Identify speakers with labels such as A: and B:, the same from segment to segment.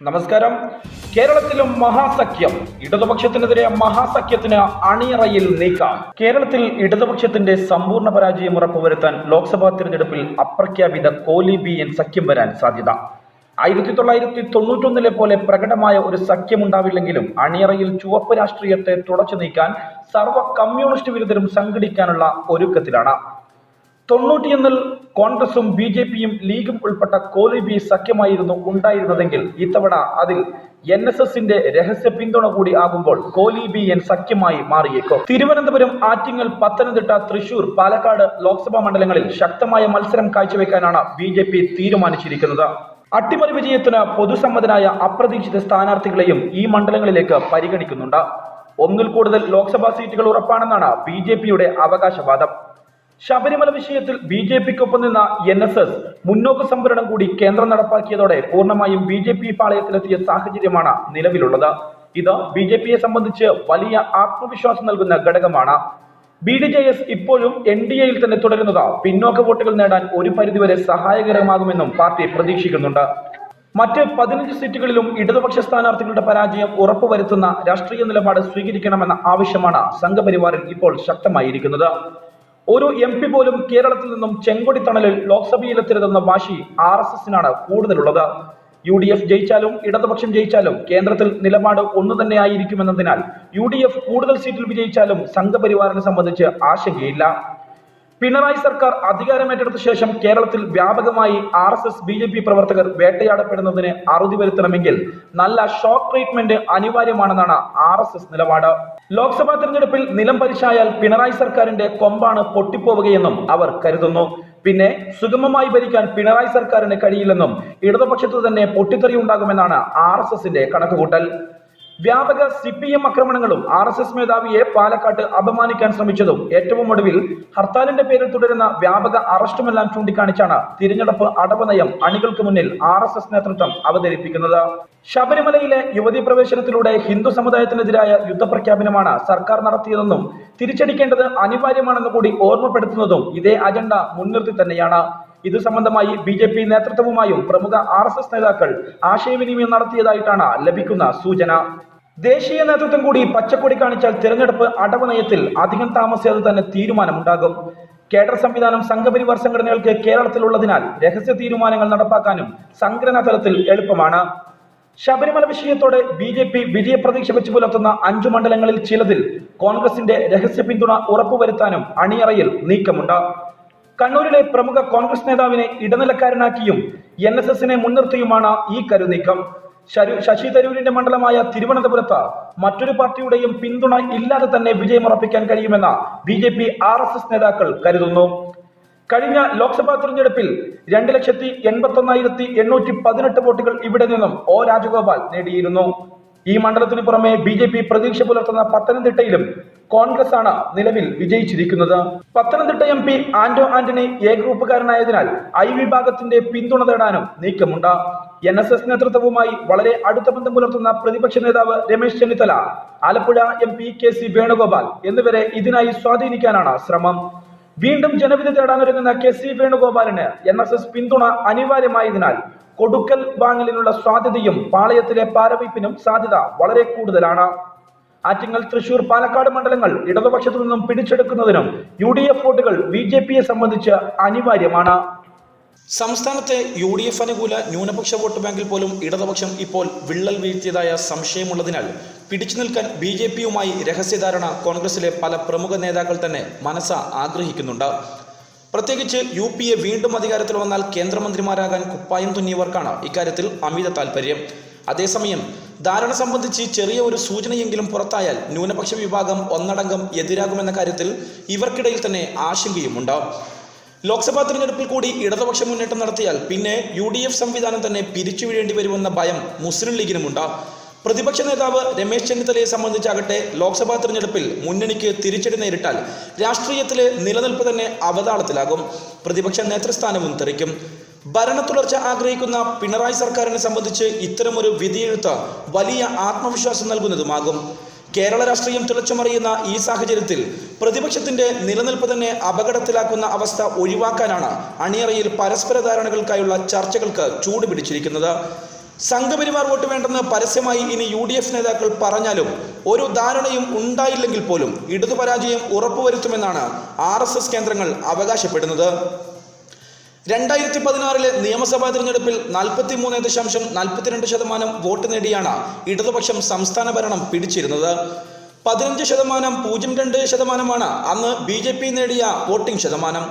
A: നമസ്കാരം. കേരളത്തിലും മഹാസഖ്യം. ഇടതുപക്ഷത്തിനെതിരെ മഹാസഖ്യത്തിന് അണിയറയിൽ നീക്കം. കേരളത്തിൽ ഇടതുപക്ഷത്തിന്റെ സമ്പൂർണ്ണ പരാജയം ഉറപ്പുവരുത്താൻ ലോക്സഭാ തിരഞ്ഞെടുപ്പിൽ അപ്രഖ്യാപിത കോലി-BN സഖ്യം വരാൻ സാധ്യത. 1991 പോലെ പ്രകടമായ ഒരു സഖ്യമുണ്ടാവില്ലെങ്കിലും അണിയറയിൽ ചുവപ്പ് രാഷ്ട്രീയത്തെ തുടച്ചു നീക്കാൻ സർവ്വ കമ്മ്യൂണിസ്റ്റ് വിരുദ്ധരും സംഘടിക്കാനുള്ള ഒരുക്കത്തിലാണ്. 91-ൽ കോൺഗ്രസും BJPയും ലീഗും ഉൾപ്പെട്ട കോലി-B സഖ്യമായിരുന്നു ഉണ്ടായിരുന്നതെങ്കിൽ ഇത്തവണ അതിൽ NSSന്റെ രഹസ്യ പിന്തുണ കൂടി ആകുമ്പോൾ കോലി-BN സഖ്യമായി മാറിയേക്കും. തിരുവനന്തപുരം, ആറ്റിങ്ങൽ, പത്തനംതിട്ട, തൃശൂർ, പാലക്കാട് ലോക്സഭാ മണ്ഡലങ്ങളിൽ ശക്തമായ മത്സരം കാഴ്ചവെക്കാനാണ് BJP തീരുമാനിച്ചിരിക്കുന്നത്. അട്ടിമറി വിജയത്തിന് പൊതുസമ്മതനായ അപ്രതീക്ഷിത സ്ഥാനാർത്ഥികളെയും ഈ മണ്ഡലങ്ങളിലേക്ക് പരിഗണിക്കുന്നുണ്ട്. ഒന്നിൽ കൂടുതൽ ലോക്സഭാ സീറ്റുകൾ ഉറപ്പാണെന്നാണ് BJPയുടെ അവകാശവാദം. ശബരിമല വിഷയത്തിൽ BJPക്കൊപ്പം നിന്ന NSS മുന്നോക്ക സംവരണം കൂടി കേന്ദ്രം നടപ്പാക്കിയതോടെ പൂർണ്ണമായും BJP പാളയത്തിലെത്തിയ സാഹചര്യമാണ് നിലവിലുള്ളത്. ഇത് BJPയെ സംബന്ധിച്ച് വലിയ ആത്മവിശ്വാസം നൽകുന്ന ഘടകമാണ്. BDJS ഇപ്പോഴും NDAയിൽ തന്നെ തുടരുന്നത് പിന്നോക്ക വോട്ടുകൾ നേടാൻ ഒരു പരിധിവരെ സഹായകരമാകുമെന്നും പാർട്ടി പ്രതീക്ഷിക്കുന്നുണ്ട്. മറ്റ് 15 സീറ്റുകളിലും ഇടതുപക്ഷ സ്ഥാനാർത്ഥികളുടെ പരാജയം ഉറപ്പുവരുത്തുന്ന രാഷ്ട്രീയ നിലപാട് സ്വീകരിക്കണമെന്ന ആവശ്യമാണ് സംഘപരിവാറിൽ ഇപ്പോൾ ശക്തമായിരിക്കുന്നത്. ഒരു MP പോലും കേരളത്തിൽ നിന്നും ചെങ്കൊടി തണലിൽ ലോക്സഭയിലെത്തരുതെന്ന വാശി RSSനാണ് കൂടുതലുള്ളത്. UDF ജയിച്ചാലും ഇടതുപക്ഷം ജയിച്ചാലും കേന്ദ്രത്തിൽ നിലപാട് ഒന്നു തന്നെയായിരിക്കുമെന്നതിനാൽ UDF കൂടുതൽ സീറ്റിൽ വിജയിച്ചാലും സംഘപരിവാറിനെ സംബന്ധിച്ച് ആശങ്കയില്ല. പിണറായി സർക്കാർ അധികാരമേറ്റെടുത്ത ശേഷം കേരളത്തിൽ വ്യാപകമായി RSS BJP പ്രവർത്തകർ വേട്ടയാടപ്പെടുന്നതിന് അറുതി വരുത്തണമെങ്കിൽ നല്ല ഷോക്ക് ട്രീറ്റ്മെന്റ് അനിവാര്യമാണെന്നാണ് RSS നിലപാട്. ലോക്സഭാ തെരഞ്ഞെടുപ്പിൽ നിലം പരിശായാൽ പിണറായി സർക്കാരിന്റെ കൊമ്പാണ് പൊട്ടിപ്പോവുകയെന്നും അവർ കരുതുന്നു. പിന്നെ സുഗമമായി ഭരിക്കാൻ പിണറായി സർക്കാരിന് കഴിയില്ലെന്നും ഇടതുപക്ഷത്തു തന്നെ പൊട്ടിത്തെറി ഉണ്ടാകുമെന്നാണ് RSSന്റെ കണക്കുകൂട്ടൽ. വ്യാപക CPM ആക്രമണങ്ങളും RSS മേധാവിയെ പാലക്കാട്ട് അപമാനിക്കാൻ ശ്രമിച്ചതും ഏറ്റവും ഒടുവിൽ ഹർത്താലിന്റെ പേരിൽ തുടരുന്ന വ്യാപക അറസ്റ്റുമെല്ലാം ചൂണ്ടിക്കാണിച്ചാണ് തിരഞ്ഞെടുപ്പ് അടവ് നയം അണികൾക്ക് മുന്നിൽ RSS നേതൃത്വം അവതരിപ്പിക്കുന്നത്. ശബരിമലയിലെ യുവതീ പ്രവേശനത്തിലൂടെ ഹിന്ദു സമുദായത്തിനെതിരായ യുദ്ധപ്രഖ്യാപനമാണ് സർക്കാർ നടത്തിയതെന്നും തിരിച്ചടിക്കേണ്ടത് അനിവാര്യമാണെന്ന് കൂടി ഓർമ്മപ്പെടുത്തുന്നതും ഇതേ അജണ്ട മുൻനിർത്തി തന്നെയാണ്. ഇത് സംബന്ധമായി BJP നേതൃത്വവുമായും പ്രമുഖ RSS നേതാക്കൾ ആശയവിനിമയം നടത്തിയതായിട്ടാണ് ലഭിക്കുന്ന സൂചന. ദേശീയ നേതൃത്വം കൂടി പച്ചക്കൊടി കാണിച്ചാൽ തിരഞ്ഞെടുപ്പ് അടവ് നയത്തിൽ അധികം താമസിയാതെ തന്നെ തീരുമാനമുണ്ടാകും. കേഡർ സംവിധാനം സംഘപരിവാർ സംഘടനകൾക്ക് കേരളത്തിലുള്ളതിനാൽ രഹസ്യ തീരുമാനങ്ങൾ നടപ്പാക്കാനും സംഘടനാ തലത്തിൽ എളുപ്പമാണ്. ശബരിമല വിഷയത്തോടെ BJP വിജയപ്രതീക്ഷ വെച്ച് പുലർത്തുന്ന 5 മണ്ഡലങ്ങളിൽ ചിലതിൽ കോൺഗ്രസിന്റെ രഹസ്യ പിന്തുണ ഉറപ്പുവരുത്താനും അണിയറയിൽ നീക്കമുണ്ട്. കണ്ണൂരിലെ പ്രമുഖ കോൺഗ്രസ് നേതാവിനെ ഇടനിലക്കാരനാക്കിയും NSSനെ മുൻനിർത്തിയുമാണ് ഈ കരുനീക്കം. ശശി തരൂരിന്റെ മണ്ഡലമായ തിരുവനന്തപുരത്ത് മറ്റൊരു പാർട്ടിയുടെയും പിന്തുണ ഇല്ലാതെ തന്നെ വിജയമുറപ്പിക്കാൻ കഴിയുമെന്ന് BJP RSS നേതാക്കൾ കരുതുന്നു. കഴിഞ്ഞ ലോക്സഭാ തിരഞ്ഞെടുപ്പിൽ 2,81,818 വോട്ടുകൾ ഇവിടെ നിന്നും O രാജഗോപാൽ നേടിയിരുന്നു. ഈ മണ്ഡലത്തിന് പുറമെ BJP പ്രതീക്ഷ പുലർത്തുന്ന പത്തനംതിട്ടയിലും കോൺഗ്രസ് ആണ് നിലവിൽ വിജയിച്ചിരിക്കുന്നത്. Pathanamthitta MP Anto Antony A ഗ്രൂപ്പുകാരനായതിനാൽ I വിഭാഗത്തിന്റെ പിന്തുണ തേടാനും നീക്കമുണ്ട്. NSS നേതൃത്വവുമായി വളരെ അടുത്ത ബന്ധം പുലർത്തുന്ന പ്രതിപക്ഷ നേതാവ് രമേശ് ചെന്നിത്തല, ആലപ്പുഴ MP KC വേണുഗോപാൽ എന്നിവരെ ഇതിനായി സ്വാധീനിക്കാനാണ് ശ്രമം. വീണ്ടും ജനവിധി തേടാനൊരുങ്ങുന്ന KC വേണുഗോപാലിന് NSS പിന്തുണ അനിവാര്യമായതിനാൽ കൊടുക്കൽ വാങ്ങലിനുള്ള സാധ്യതയും പാളയത്തിലെ പാരവയ്പിനും സാധ്യത വളരെ കൂടുതലാണ്. ആറ്റിങ്ങൽ, തൃശൂർ, പാലക്കാട് മണ്ഡലങ്ങൾ ഇടതുപക്ഷത്തു നിന്നും പിടിച്ചെടുക്കുന്നതിനും UDF വോട്ടുകൾ BJPയെ സംബന്ധിച്ച് അനിവാര്യമാണ്. സംസ്ഥാനത്തെ UDF അനുകൂല ന്യൂനപക്ഷ വോട്ട് ബാങ്കിൽ പോലും ഇടതുപക്ഷം ഇപ്പോൾ വിള്ളൽ വീഴ്ത്തിയതായ സംശയമുള്ളതിനാൽ പിടിച്ചു നിൽക്കാൻ BJPയുമായി രഹസ്യധാരണ കോൺഗ്രസിലെ പല പ്രമുഖ നേതാക്കൾ തന്നെ ആഗ്രഹിക്കുന്നുണ്ട്. പ്രത്യേകിച്ച് UPയെ വീണ്ടും അധികാരത്തിൽ വന്നാൽ കേന്ദ്രമന്ത്രിമാരാകാൻ കുപ്പായം തുന്നിയവർക്കാണ് ഇക്കാര്യത്തിൽ അമിത താല്പര്യം. അതേസമയം ധാരണ സംബന്ധിച്ച് ചെറിയ ഒരു സൂചനയെങ്കിലും പുറത്തായാൽ ന്യൂനപക്ഷ വിഭാഗം ഒന്നടങ്കം എതിരാകുമെന്ന കാര്യത്തിൽ ഇവർക്കിടയിൽ തന്നെ ആശങ്കയുമുണ്ട്. ലോക്സഭാ തിരഞ്ഞെടുപ്പിൽ കൂടി ഇടതുപക്ഷ മുന്നേറ്റം നടത്തിയാൽ പിന്നെ UDF സംവിധാനം തന്നെ പിരിച്ചു വീഴേണ്ടി വരുമെന്ന ഭയം മുസ്ലിം ലീഗിനുമുണ്ട്. പ്രതിപക്ഷ നേതാവ് രമേശ് ചെന്നിത്തലയെ സംബന്ധിച്ചാകട്ടെ ലോക്സഭാ തിരഞ്ഞെടുപ്പിൽ മുന്നണിക്ക് തിരിച്ചടി നേരിട്ടാൽ രാഷ്ട്രീയത്തിലെ നിലനിൽപ്പ് തന്നെ അവതാളത്തിലാകും. പ്രതിപക്ഷ നേതൃസ്ഥാനവും തെറിക്കും. ഭരണ തുടർച്ച ആഗ്രഹിക്കുന്ന പിണറായി സർക്കാരിനെ സംബന്ധിച്ച് ഇത്തരമൊരു വിധിയെഴുത്ത് വലിയ ആത്മവിശ്വാസം നൽകുന്നതുമാകും. കേരള രാഷ്ട്രീയം തിളച്ചുമറിയുന്ന ഈ സാഹചര്യത്തിൽ പ്രതിപക്ഷത്തിന്റെ നിലനിൽപ്പ് തന്നെ അപകടത്തിലാക്കുന്ന അവസ്ഥ ഒഴിവാക്കാനാണ് അണിയറയിൽ പരസ്പര ധാരണകൾക്കായുള്ള ചർച്ചകൾക്ക് ചൂടുപിടിച്ചിരിക്കുന്നത്. സംഘപരിവാർ വോട്ട് വേണ്ടെന്ന് പരസ്യമായി ഇനി UDF നേതാക്കൾ പറഞ്ഞാലും ഒരു ധാരണയും ഉണ്ടായില്ലെങ്കിൽ പോലും ഇടതു പരാജയം ഉറപ്പുവരുത്തുമെന്നാണ് RSS കേന്ദ്രങ്ങൾ അവകാശപ്പെടുന്നത്. 2016 നിയമസഭാ തിരഞ്ഞെടുപ്പിൽ 43.42% വോട്ട് നേടിയാണ് ഇടതുപക്ഷം സംസ്ഥാന ഭരണം പിടിച്ചിരുന്നത്. 15% 0.2% അന്ന് BJP നേടിയ വോട്ടിംഗ് ശതമാനം.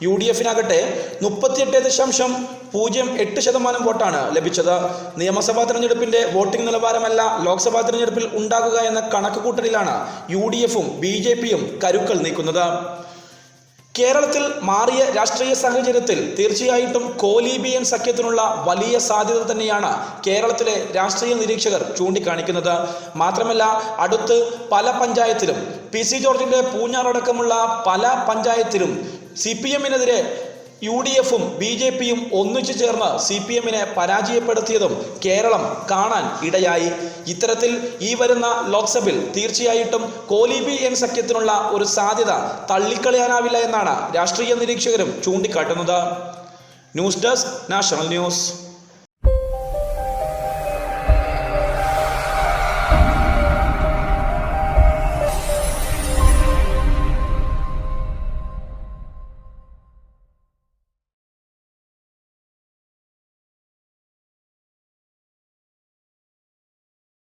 A: UDFനാകട്ടെ 38.08% വോട്ടാണ് ലഭിച്ചത്. നിയമസഭാ തെരഞ്ഞെടുപ്പിന്റെ വോട്ടിംഗ് നിലവാരമല്ല ലോക്സഭാ തെരഞ്ഞെടുപ്പിൽ ഉണ്ടാകുക എന്ന കണക്കുകൂട്ടലിലാണ് UDFും BJPയും കരുക്കൾ നീക്കുന്നത്. കേരളത്തിൽ മാറിയ രാഷ്ട്രീയ സാഹചര്യത്തിൽ തീർച്ചയായിട്ടും കോലീബിയൻ സഖ്യത്തിനുള്ള വലിയ സാധ്യത തന്നെയാണ് കേരളത്തിലെ രാഷ്ട്രീയ നിരീക്ഷകർ ചൂണ്ടിക്കാണിക്കുന്നത്. മാത്രമല്ല അടുത്ത് പല പഞ്ചായത്തിലും PC ജോർജിന്റെ പൂഞ്ഞാറടക്കമുള്ള പല പഞ്ചായത്തിലും CPMനെതിരെ UDFും BJPയും ഒന്നിച്ചു ചേർന്ന് CPMനെ പരാജയപ്പെടുത്തിയതും കേരളം കാണാൻ ഇടയായി. ഇത്തരത്തിൽ ഈ വരുന്ന ലോക്സഭയിൽ തീർച്ചയായിട്ടും കോലീബിയൻ സഖ്യത്തിനുള്ള ഒരു സാധ്യത തള്ളിക്കളയാനാവില്ല എന്നാണ് രാഷ്ട്രീയ നിരീക്ഷകരും ചൂണ്ടിക്കാട്ടുന്നത്. News desk national news.